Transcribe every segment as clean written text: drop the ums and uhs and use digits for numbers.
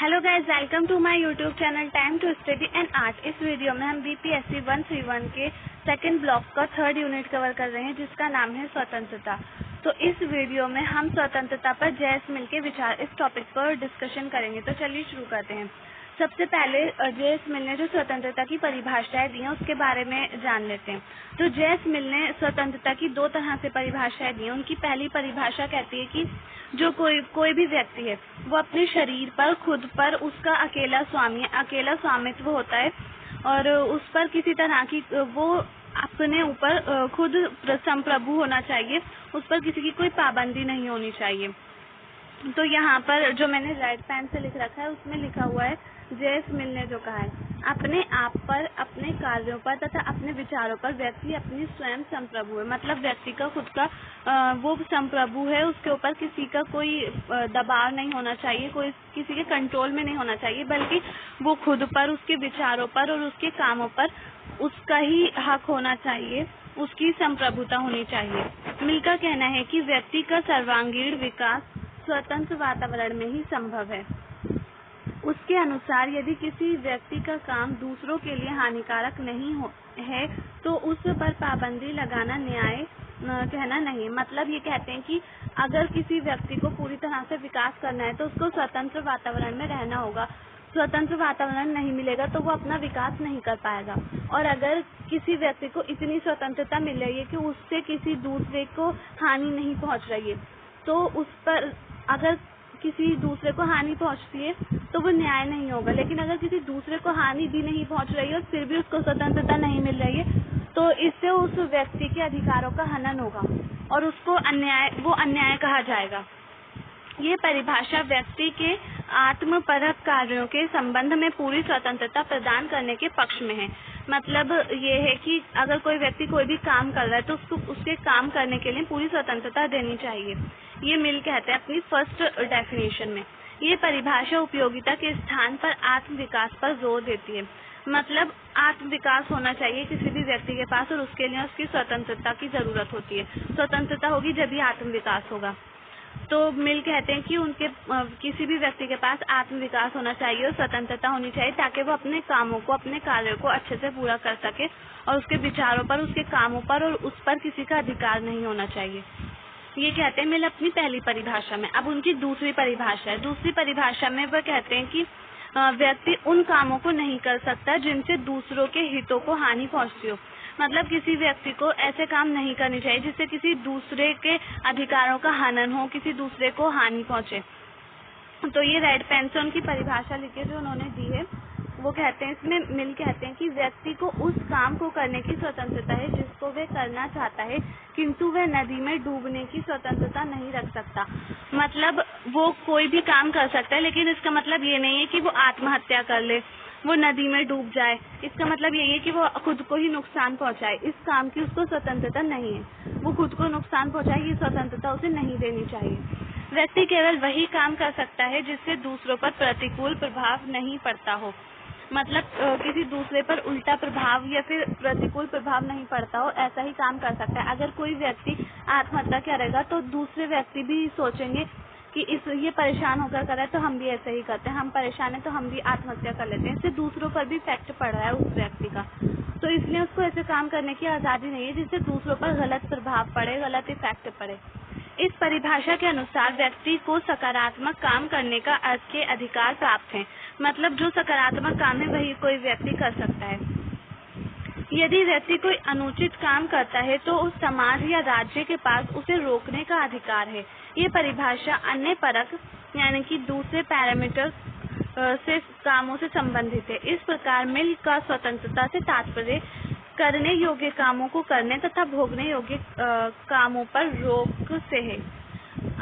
Hello guys, welcome to my YouTube channel time to study and art. इस video में हम BPSC 131 के second block का third unit cover कर रहे हैं जिसका नाम है स्वतंत्रता। तो इस वीडियो में हम स्वतंत्रता पर जेएस मिल के विचार इस टॉपिक पर डिस्कशन करेंगे। तो चलिए शुरू करते हैं। सबसे पहले जेएस मिल ने जो स्वतंत्रता की परिभाषाएं दी हैं उसके बारे में जान लेते हैं। तो जेएस मिल ने स्वतंत्रता की दो तरह से परिभाषाएं दी हैं। उनकी पहली परिभाषा कहती है कि जो कोई भी व्यक्ति है वो अपने शरीर पर खुद पर उसका अकेला स्वामित्व होता है और उस पर किसी तरह की वो अपने ऊपर खुद संप्रभु होना चाहिए, उस पर किसी की कोई पाबंदी नहीं होनी चाहिए। तो यहाँ पर जो मैंने रेड पेन से लिख रखा है उसमें लिखा हुआ है जेएस मिल ने जो कहा है, अपने आप पर, अपने कार्यों पर तथा अपने विचारों पर व्यक्ति अपनी स्वयं संप्रभु है। मतलब व्यक्ति का खुद का वो संप्रभु है, उसके ऊपर किसी का कोई दबाव नहीं होना चाहिए, कोई किसी के कंट्रोल में नहीं होना चाहिए, बल्कि वो खुद पर, उसके विचारों पर और उसके कामों पर उसका ही हक होना चाहिए, उसकी संप्रभुता होनी चाहिए। मिल का कहना है कि व्यक्ति का सर्वांगीण विकास स्वतंत्र वातावरण में ही संभव है। उसके अनुसार यदि किसी व्यक्ति का काम दूसरों के लिए हानिकारक नहीं है तो उस पर पाबंदी लगाना न्याय कहना नहीं। मतलब ये कहते हैं कि अगर किसी व्यक्ति को पूरी तरह से विकास करना है तो उसको स्वतंत्र वातावरण में रहना होगा। स्वतंत्र वातावरण नहीं मिलेगा तो वो अपना विकास नहीं कर पाएगा। और अगर किसी व्यक्ति को इतनी स्वतंत्रता मिल रही है कि उससे किसी दूसरे को हानि नहीं पहुंच रही है, तो उस पर अगर किसी दूसरे को हानि पहुंचती है तो वो न्याय नहीं होगा। लेकिन अगर किसी दूसरे को हानि भी नहीं पहुंच रही है और फिर भी उसको स्वतंत्रता नहीं मिल रही है तो इससे उस व्यक्ति के अधिकारों का हनन होगा और उसको अन्याय कहा जाएगा। ये परिभाषा व्यक्ति के आत्मपरक कार्यों के संबंध में पूरी स्वतंत्रता प्रदान करने के पक्ष में है। मतलब ये है कि अगर कोई व्यक्ति कोई भी काम कर रहा है तो उसको उसके काम करने के लिए पूरी स्वतंत्रता देनी चाहिए। ये मिल कहते हैं अपनी फर्स्ट डेफिनेशन में। ये परिभाषा उपयोगिता के स्थान पर आत्म विकास पर जोर देती है। मतलब आत्म विकास होना चाहिए किसी भी व्यक्ति के पास और उसके लिए उसकी स्वतंत्रता की जरूरत होती है। स्वतंत्रता होगी जब ही आत्म विकास होगा। तो मिल कहते हैं कि उनके किसी भी व्यक्ति के पास आत्म विकास होना चाहिए और स्वतंत्रता होनी चाहिए ताकि वो अपने कामों को, अपने कार्यों को अच्छे से पूरा कर सके और उसके विचारों पर, उसके कामों पर और उस पर किसी का अधिकार नहीं होना चाहिए। ये कहते हैं मिल अपनी पहली परिभाषा में। अब उनकी दूसरी परिभाषा है। दूसरी परिभाषा में वह कहते हैं कि व्यक्ति उन कामों को नहीं कर सकता जिनसे दूसरों के हितों को हानि पहुंचती हो। मतलब किसी व्यक्ति को ऐसे काम नहीं करने चाहिए जिससे किसी दूसरे के अधिकारों का हनन हो, किसी दूसरे को हानि पहुंचे। तो ये रेड पेन से उनकी परिभाषा लिखी जो उन्होंने दी है। वो कहते हैं, इसमें मिल कहते हैं कि व्यक्ति को उस काम को करने की स्वतंत्रता है जिसको वह करना चाहता है, किंतु वह नदी में डूबने की स्वतंत्रता नहीं रख सकता। मतलब वो कोई भी काम कर सकता है लेकिन इसका मतलब ये नहीं है कि वो आत्महत्या कर ले, वो नदी में डूब जाए। इसका मतलब यही है कि वो खुद को ही नुकसान पहुंचाए। इस काम की उसको स्वतंत्रता नहीं है। वो खुद को नुकसान पहुंचाए, ये स्वतंत्रता उसे नहीं देनी चाहिए। व्यक्ति केवल वही काम कर सकता है जिससे दूसरों पर प्रतिकूल प्रभाव नहीं पड़ता हो। मतलब किसी दूसरे पर उल्टा प्रभाव या फिर प्रतिकूल प्रभाव नहीं पड़ता हो, ऐसा ही काम कर सकता है। अगर कोई व्यक्ति आत्महत्या करेगा तो दूसरे व्यक्ति भी सोचेंगे कि ये परेशान होकर कर रहा है तो हम भी ऐसे ही करते हैं, हम परेशान हैं तो हम भी आत्महत्या कर लेते हैं। इससे दूसरों पर भी इफेक्ट पड़ रहा है उस व्यक्ति का। तो इसलिए उसको ऐसे काम करने की आज़ादी नहीं है जिससे दूसरों पर गलत प्रभाव पड़े, गलत इफेक्ट पड़े। इस परिभाषा के अनुसार व्यक्ति को सकारात्मक काम करने का अर्थ के अधिकार प्राप्त है। मतलब जो सकारात्मक काम है वही कोई व्यक्ति कर सकता है। यदि व्यक्ति कोई अनुचित काम करता है तो उस समाज या राज्य के पास उसे रोकने का अधिकार है। ये परिभाषा अन्य परक यानी कि दूसरे पैरामीटर से कामों से संबंधित है। इस प्रकार मिल का स्वतंत्रता से तात्पर्य करने योग्य कामों को करने तथा भोगने योग्य कामों पर रोक से है।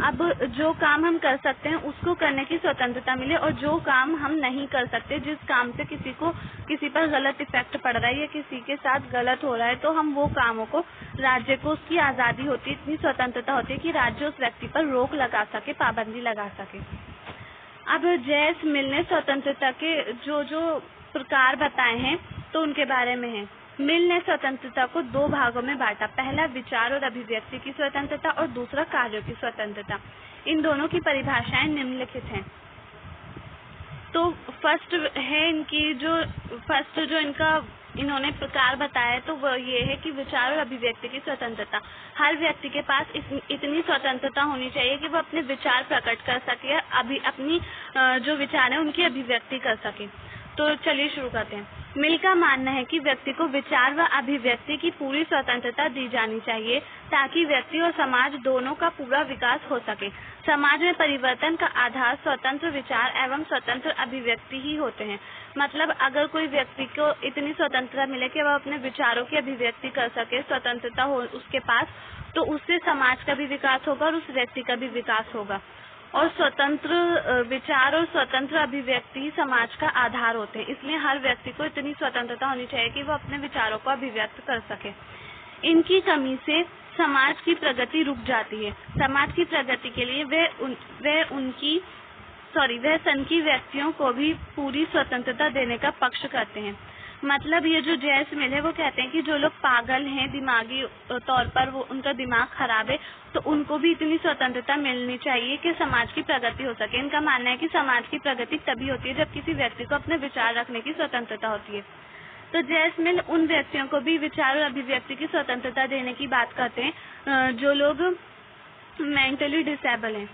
अब जो काम हम कर सकते हैं उसको करने की स्वतंत्रता मिले और जो काम हम नहीं कर सकते, जिस काम से किसी पर गलत इफेक्ट पड़ रहा है या किसी के साथ गलत हो रहा है, तो हम वो कामों को, राज्य को उसकी आज़ादी होती है, इतनी स्वतंत्रता होती है कि राज्य उस व्यक्ति पर रोक लगा सके, पाबंदी लगा सके। अब जेएस मिल ने स्वतंत्रता के जो प्रकार बताए हैं तो उनके बारे में है। मिल ने स्वतंत्रता को दो भागों में बांटा। पहला विचार और अभिव्यक्ति की स्वतंत्रता और दूसरा कार्यों की स्वतंत्रता। इन दोनों की परिभाषाएं निम्नलिखित हैं। तो फर्स्ट है इनकी जो इनका इन्होंने प्रकार बताया तो वो ये है कि विचार और अभिव्यक्ति की स्वतंत्रता। हर व्यक्ति के पास इतनी स्वतंत्रता होनी चाहिए कि वो अपने विचार प्रकट कर सके, अपनी जो विचार है उनकी अभिव्यक्ति कर सके। तो चलिए शुरू करते हैं। मिल का मानना है कि व्यक्ति को विचार व अभिव्यक्ति की पूरी स्वतंत्रता दी जानी चाहिए ताकि व्यक्ति और समाज दोनों का पूरा विकास हो सके। समाज में परिवर्तन का आधार स्वतंत्र विचार एवं स्वतंत्र अभिव्यक्ति ही होते हैं। मतलब अगर कोई व्यक्ति को इतनी स्वतंत्रता मिले कि वह अपने विचारों की अभिव्यक्ति कर सके, स्वतंत्रता हो उसके पास, तो उससे समाज का भी विकास होगा और उस व्यक्ति का भी विकास होगा। और स्वतंत्र विचार और स्वतंत्र अभिव्यक्ति ही समाज का आधार होते हैं। इसलिए हर व्यक्ति को इतनी स्वतंत्रता होनी चाहिए कि वो अपने विचारों को अभिव्यक्त कर सके। इनकी कमी से समाज की प्रगति रुक जाती है। समाज की प्रगति के लिए वह सनकी व्यक्तियों को भी पूरी स्वतंत्रता देने का पक्ष करते हैं। मतलब ये जो जैस मिल है वो कहते हैं कि जो लोग पागल हैं, दिमागी तौर पर वो उनका दिमाग खराब है, तो उनको भी इतनी स्वतंत्रता मिलनी चाहिए कि समाज की प्रगति हो सके। इनका मानना है कि समाज की प्रगति तभी होती है जब किसी व्यक्ति को अपने विचार रखने की स्वतंत्रता होती है। तो जैस मिल उन व्यक्तियों को भी विचार और अभिव्यक्ति की स्वतंत्रता देने की बात करते हैं जो लोग मेंटली डिसेबल हैं,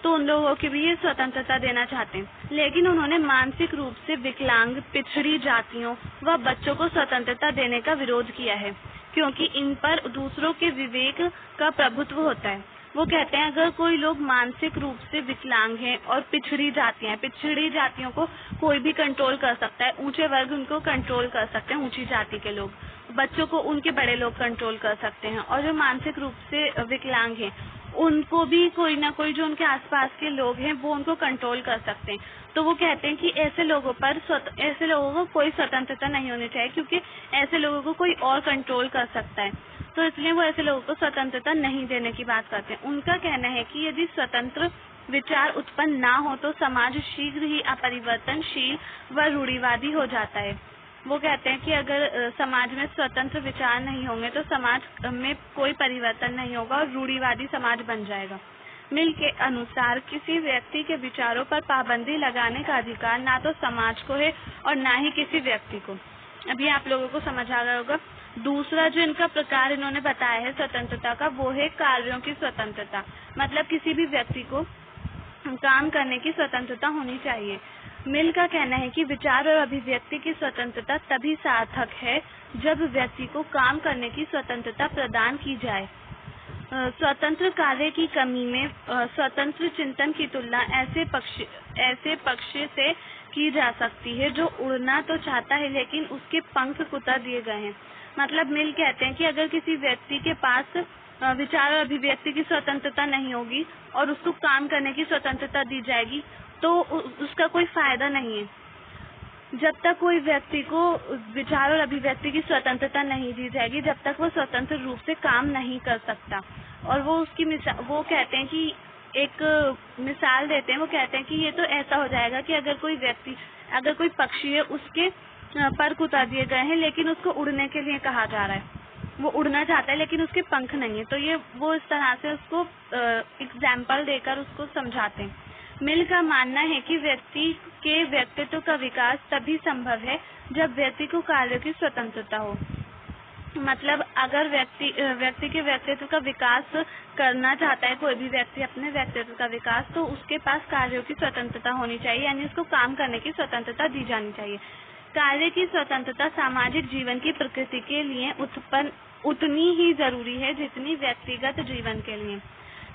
तो उन लोगों की भी ये स्वतंत्रता देना चाहते हैं। लेकिन उन्होंने मानसिक रूप से विकलांग, पिछड़ी जातियों व बच्चों को स्वतंत्रता देने का विरोध किया है क्योंकि इन पर दूसरों के विवेक का प्रभुत्व होता है। वो कहते हैं अगर कोई लोग मानसिक रूप से विकलांग हैं और पिछड़ी जातियों को कोई भी कंट्रोल कर सकता है, ऊंचे वर्ग उनको कंट्रोल कर सकते हैं, ऊंची जाति के लोग, बच्चों को उनके बड़े लोग कंट्रोल कर सकते हैं, और जो मानसिक रूप से विकलांग हैं उनको भी कोई ना कोई जो उनके आसपास के लोग हैं वो उनको कंट्रोल कर सकते हैं। तो वो कहते हैं कि ऐसे लोगों को कोई स्वतंत्रता नहीं होनी चाहिए क्योंकि ऐसे लोगों को कोई और कंट्रोल कर सकता है, तो इसलिए वो ऐसे लोगों को स्वतंत्रता नहीं देने की बात करते हैं। उनका कहना है कि यदि स्वतंत्र विचार उत्पन्न ना हो तो समाज शीघ्र ही अपरिवर्तनशील व रूढ़िवादी हो जाता है। वो कहते हैं कि अगर समाज में स्वतंत्र विचार नहीं होंगे तो समाज में कोई परिवर्तन नहीं होगा और रूढ़िवादी समाज बन जाएगा। मिल के अनुसार किसी व्यक्ति के विचारों पर पाबंदी लगाने का अधिकार ना तो समाज को है और ना ही किसी व्यक्ति को। अभी आप लोगों को समझ आ गया होगा। दूसरा जो इनका प्रकार इन्होंने बताया है स्वतंत्रता का, वो है कार्यों की स्वतंत्रता। मतलब किसी भी व्यक्ति को काम करने की स्वतंत्रता होनी चाहिए। मिल का कहना है कि विचार और अभिव्यक्ति की स्वतंत्रता तभी सार्थक है जब व्यक्ति को काम करने की स्वतंत्रता प्रदान की जाए। स्वतंत्र कार्य की कमी में स्वतंत्र चिंतन की तुलना ऐसे पक्ष से की जा सकती है जो उड़ना तो चाहता है लेकिन उसके पंख कुतर दिए गए हैं। मतलब मिल कहते हैं कि अगर किसी व्यक्ति के पास विचार और अभिव्यक्ति की स्वतंत्रता नहीं होगी और उसको काम करने की स्वतंत्रता दी जाएगी तो उसका कोई फायदा नहीं है। जब तक कोई व्यक्ति को विचार और अभिव्यक्ति की स्वतंत्रता नहीं दी जाएगी जब तक वो स्वतंत्र रूप से काम नहीं कर सकता। और वो कहते हैं कि एक मिसाल देते हैं। वो कहते हैं कि ये तो ऐसा हो जाएगा कि अगर कोई पक्षी है उसके पर कुतर दिए गए हैं लेकिन उसको उड़ने के लिए कहा जा रहा है, वो उड़ना चाहता है लेकिन उसके पंख नहीं है, तो वो इस तरह से उसको एग्जाम्पल देकर उसको समझाते हैं। मिल का मानना है कि व्यक्ति के व्यक्तित्व का विकास तभी संभव है जब व्यक्ति को कार्यों की स्वतंत्रता हो। मतलब अगर व्यक्ति के व्यक्तित्व का विकास करना चाहता है कोई भी व्यक्ति अपने व्यक्तित्व का विकास, तो उसके पास कार्यों की स्वतंत्रता होनी चाहिए, यानी उसको काम करने की स्वतंत्रता दी जानी चाहिए। कार्य की स्वतंत्रता सामाजिक जीवन की प्रकृति के लिए उतनी ही जरूरी है जितनी व्यक्तिगत जीवन के लिए।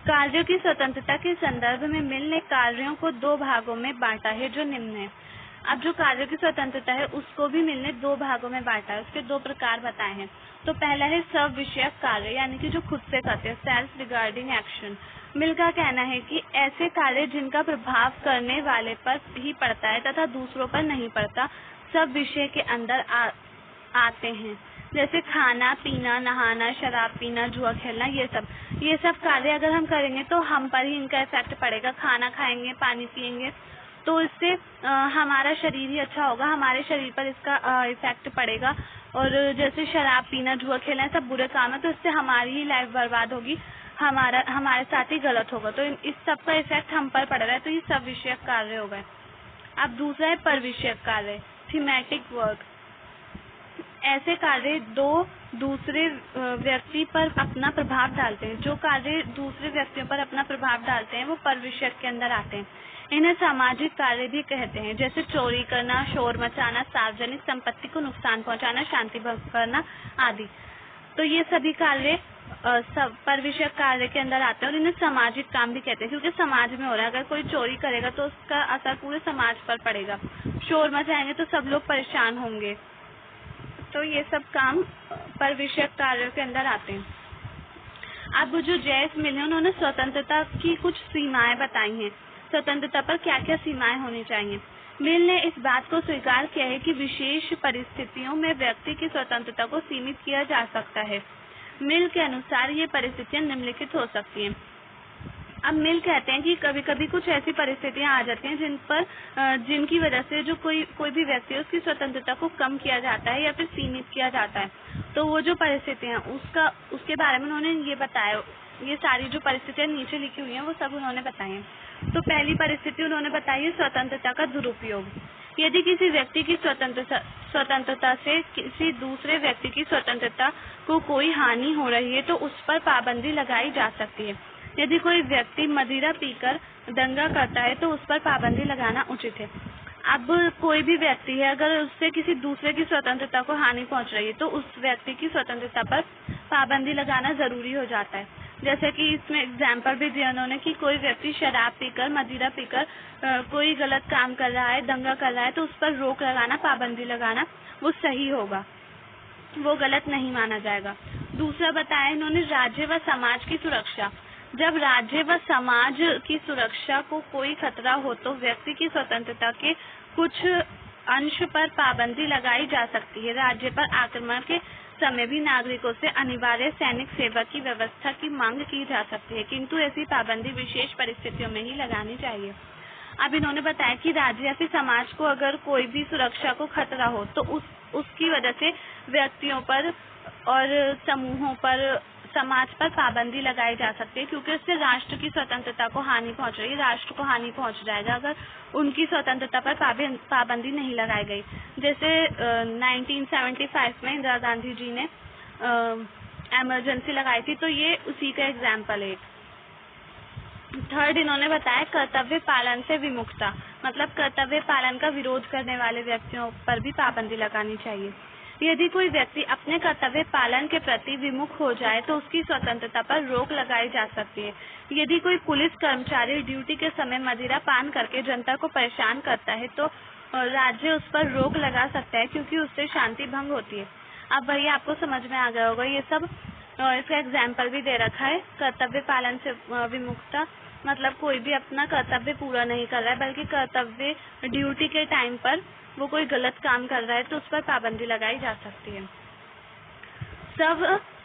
कार्यों की स्वतंत्रता के संदर्भ में मिल ने कार्यों को दो भागों में बांटा है जो निम्न है। अब जो कार्यों की स्वतंत्रता है उसको भी मिल ने दो भागों में बांटा है, उसके दो प्रकार बताए हैं। तो पहला है स्व विषयक कार्य, यानी कि जो खुद से करते हैं, सेल्फ रिगार्डिंग एक्शन। मिल का कहना है कि ऐसे कार्य जिनका प्रभाव करने वाले पर ही पड़ता है तथा दूसरों पर नहीं पड़ता सब विषय के अंदर आते हैं, जैसे खाना पीना, नहाना, शराब पीना, जुआ खेलना, ये सब कार्य अगर हम करेंगे तो हम पर ही इनका इफेक्ट पड़ेगा। खाना खाएंगे, पानी पिएंगे तो इससे हमारा शरीर ही अच्छा होगा, हमारे शरीर पर इसका इफेक्ट पड़ेगा। और जैसे शराब पीना, जुआ खेलना, सब बुरे काम है, तो इससे हमारी ही लाइफ बर्बाद होगी, हमारे साथ ही गलत होगा, तो इस सब का इफेक्ट हम पर पड़ रहा है, तो ये सब विषयक कार्य हो गए। अब दूसरा है परविषयक कार्य, थीमेटिक वर्क। ऐसे कार्य दूसरे व्यक्ति पर अपना प्रभाव डालते हैं। जो कार्य दूसरे व्यक्तियों पर अपना प्रभाव डालते हैं वो परविषयक के अंदर आते हैं। इन्हें सामाजिक कार्य भी कहते हैं, जैसे चोरी करना, शोर मचाना, सार्वजनिक संपत्ति को नुकसान पहुंचाना, शांति भंग करना आदि। तो ये सभी कार्य परविषयक कार्य के अंदर आते हैं और इन्हें सामाजिक काम भी कहते हैं, क्योंकि समाज में हो रहा है। अगर कोई चोरी करेगा तो उसका असर पूरे समाज पर पड़ेगा। शोर मचाएंगे तो सब लोग परेशान होंगे। तो ये सब काम परविषयक कार्यों के अंदर आते हैं। अब जो जेस मिल है उन्होंने स्वतंत्रता की कुछ सीमाएं बताई हैं। स्वतंत्रता पर क्या क्या सीमाएं होनी चाहिए। मिल ने इस बात को स्वीकार किया है कि विशेष परिस्थितियों में व्यक्ति की स्वतंत्रता को सीमित किया जा सकता है। मिल के अनुसार ये परिस्थितियां निम्नलिखित हो सकती हैं। अब मिल कहते हैं कि कभी कभी कुछ ऐसी परिस्थितियां आ जाती हैं जिनकी वजह से जो कोई भी व्यक्ति है उसकी स्वतंत्रता को कम किया जाता है या फिर सीमित किया जाता है। तो वो जो परिस्थितियां उसके बारे में उन्होंने ये बताया। ये सारी जो परिस्थितियां नीचे लिखी हुई हैं वो सब उन्होंने बताई हैं। तो पहली परिस्थिति उन्होंने बताई है स्वतंत्रता का दुरुपयोग। यदि किसी व्यक्ति की स्वतंत्रता से किसी दूसरे व्यक्ति की स्वतंत्रता को कोई हानि हो रही है तो उस पर पाबंदी लगाई जा सकती है। यदि कोई व्यक्ति मदिरा पीकर दंगा करता है तो उस पर पाबंदी लगाना उचित है। अब कोई भी व्यक्ति है, अगर उससे किसी दूसरे की स्वतंत्रता को हानि पहुंच रही है तो उस व्यक्ति की स्वतंत्रता पर पाबंदी लगाना जरूरी हो जाता है। जैसे कि इसमें एग्जाम्पल भी दिया उन्होंने कि कोई व्यक्ति शराब पीकर, मदिरा पीकर कोई गलत काम कर रहा है, दंगा कर रहा है, तो उस पर रोक लगाना, पाबंदी लगाना वो सही होगा, वो गलत नहीं माना जाएगा। दूसरा बताया इन्होंने राज्य व समाज की सुरक्षा। जब राज्य व समाज की सुरक्षा को कोई खतरा हो तो व्यक्ति की स्वतंत्रता के कुछ अंश पर पाबंदी लगाई जा सकती है। राज्य पर आक्रमण के समय भी नागरिकों से अनिवार्य सैनिक सेवा की व्यवस्था की मांग की जा सकती है, किंतु ऐसी पाबंदी विशेष परिस्थितियों में ही लगानी चाहिए। अब इन्होंने बताया कि राज्य या फिर समाज को अगर कोई भी सुरक्षा को खतरा हो तो उसकी वजह से व्यक्तियों पर और समूहों पर, समाज पर पाबंदी लगाई जा सकती है, क्योंकि इससे राष्ट्र की स्वतंत्रता को हानि पहुंच रही है। राष्ट्र को हानि पहुंच जाएगा अगर उनकी स्वतंत्रता पर पाबंदी नहीं लगाई गई। जैसे 1975 में इंदिरा गांधी जी ने इमरजेंसी लगाई थी, तो ये उसी का एग्जाम्पल है। थर्ड इन्होंने बताया कर्तव्य पालन से विमुखता, मतलब कर्तव्य पालन का विरोध करने वाले व्यक्तियों पर भी पाबंदी लगानी चाहिए। यदि कोई व्यक्ति अपने कर्तव्य पालन के प्रति विमुख हो जाए तो उसकी स्वतंत्रता पर रोक लगाई जा सकती है। यदि कोई पुलिस कर्मचारी ड्यूटी के समय मदिरा पान करके जनता को परेशान करता है तो राज्य उस पर रोक लगा सकता है, क्योंकि उससे शांति भंग होती है। अब वही आपको समझ में आ गया होगा। ये सब इसका एग्जाम्पल भी दे रखा है। कर्तव्य पालन से विमुखता मतलब कोई भी अपना कर्तव्य पूरा नहीं कर रहा है, बल्कि कर्तव्य ड्यूटी के टाइम पर वो कोई गलत काम कर रहा है तो उस पर पाबंदी लगाई जा सकती है। सब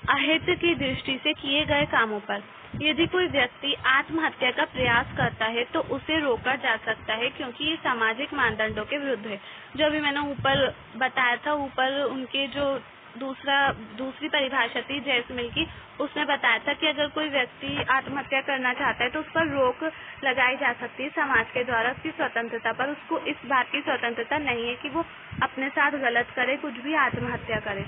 अहित की दृष्टि से किए गए कामों पर, यदि कोई व्यक्ति आत्महत्या का प्रयास करता है तो उसे रोका जा सकता है, क्योंकि ये सामाजिक मानदंडों के विरुद्ध है। जो अभी मैंने ऊपर बताया था, ऊपर उनके जो दूसरी परिभाषा थी जेस मिल की, उसने बताया था कि अगर कोई व्यक्ति आत्महत्या करना चाहता है तो उस पर रोक लगाई जा सकती है समाज के द्वारा उसकी स्वतंत्रता पर। उसको इस बात की स्वतंत्रता नहीं है कि वो अपने साथ गलत करे, कुछ भी आत्महत्या करे।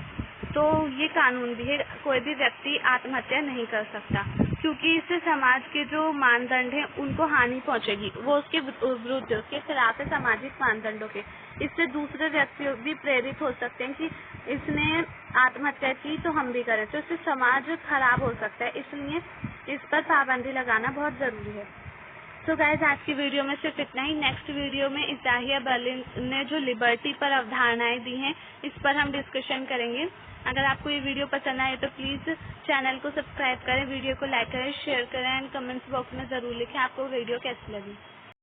तो ये कानून भी है, कोई भी व्यक्ति आत्महत्या नहीं कर सकता, क्योंकि इससे समाज के जो मानदंड हैं उनको हानि पहुंचेगी। वो उसके विरुद्ध, उसके खिलाफ है सामाजिक मानदंडों के। इससे दूसरे व्यक्ति भी प्रेरित हो सकते हैं कि इसने आत्महत्या की तो हम भी करें, तो इससे समाज खराब हो सकता है। इसलिए इस पर पाबंदी लगाना बहुत जरूरी है। तो गाइस, आज की वीडियो में सिर्फ इतना ही। नेक्स्ट वीडियो में इज़ाहिया बर्लिन ने जो लिबर्टी पर अवधारणाएं दी हैं इस पर हम डिस्कशन करेंगे। अगर आपको ये वीडियो पसंद आए तो प्लीज़ चैनल को सब्सक्राइब करें, वीडियो को लाइक करें, शेयर करें एंड कमेंट्स बॉक्स में ज़रूर लिखें आपको वीडियो कैसी लगी।